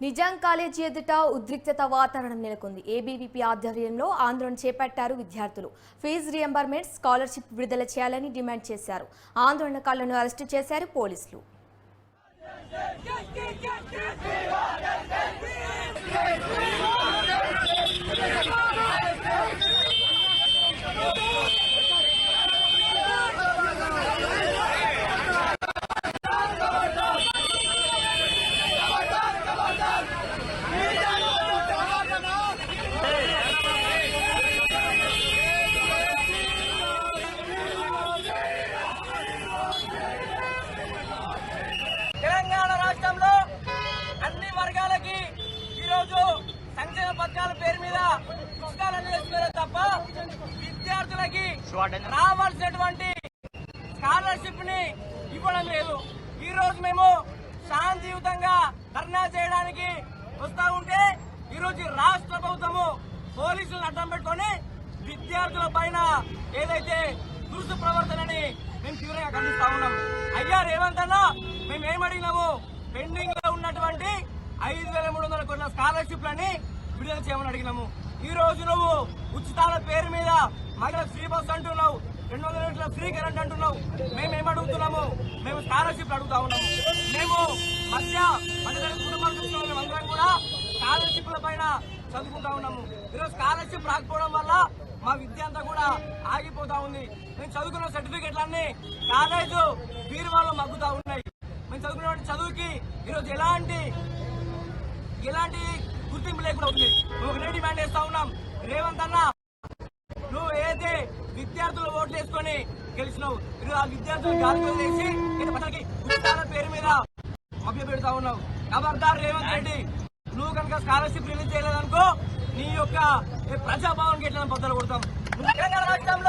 Nizam college ఎదుట ఉద్రిక్తత వాతావరణం నెలకొంది. ఏబీవీపీ ఆధ్వర్యంలో ఆందోళన చేపట్టారు విద్యార్థులు. ఫీజు రియంబర్మెంట్, స్కాలర్షిప్ విడుదల చేయాలని డిమాండ్ చేశారు. ఆందోళనకారులను అరెస్టు చేశారు పోలీసులు. తెలంగాణ రాష్ట్రంలో అన్ని వర్గాలకి ఈరోజు సంక్షేమ పథకాల పేరు మీద పుస్తకాలను వేసుకునే తప్ప విద్యార్థులకి రావాల్సినటువంటి స్కాలర్షిప్ ని ఇవ్వడం లేదు. ఈ రోజు మేము శాంతియుతంగా ధర్నా చేయడానికి వస్తా ఉంటే ఈరోజు రాష్ట్ర ప్రభుత్వము పోలీసులను అడ్డం పెట్టుకొని విద్యార్థుల పైన ఏదైతే దురుసు ప్రవర్తనని మేము తీవ్రంగా ఖండిస్తా ఉన్నాం. అయ్యా రేవంత్ అన్న, మేము ఏమడిగినాము? పెండింగ్ లో ఉన్నటువంటి 5,300 కోట్ల స్కాలర్షిప్లని విడుదల చేయమని అడిగినాము. ఈ రోజు నువ్వు ఉచితాల పేరు మీద మహిళలకు ఫ్రీ బస్ అంటున్నావు, 200 యూనిట్ల ఫ్రీ కరెంట్ అంటున్నావు. మేమేమడుగుతున్నాము? మేము స్కాలర్షిప్ అడుగుతా ఉన్నాము. మేము మధ్యతరగతి కుటుంబాలు చూసిన మేమందరం కూడా స్కాలర్షిప్ల పైన చదువుకుంటా ఉన్నాము. ఈరోజు స్కాలర్షిప్ రాకపోవడం వల్ల మా విద్య అంతా కూడా ఆగిపోతా ఉంది. మేము చదువుకున్న సర్టిఫికెట్లన్నీ కాలేజు బీరువాలో మగ్గుతా ఉన్నాయి. మేము చదువుకున్న చదువుకి ఈరోజు ఎలాంటి గుర్తింపు లేకుండా ఉంది. మేము ఒకటే డిమాండ్ చేస్తా ఉన్నాం. రేవంత్ అన్న, నువ్వు ఏదైతే విద్యార్థులు ఓట్లు వేసుకొని గెలిచినావు, ఈరోజు ఆ విద్యార్థులు గాలిలో వేసి ప్రజలకి ఉచితాల పేరు మీద మభ్య పెడతా ఉన్నావు. ఖబర్దార్ రేవంత్ రెడ్డి, నువ్వు కనుక స్కాలర్షిప్ రిలీజ్ చేయలేదనుకో నీ యొక్క ప్రజాభవన్కి ఎట్లా బద్దలు కొడతాం. తెలంగాణ రాష్ట్రం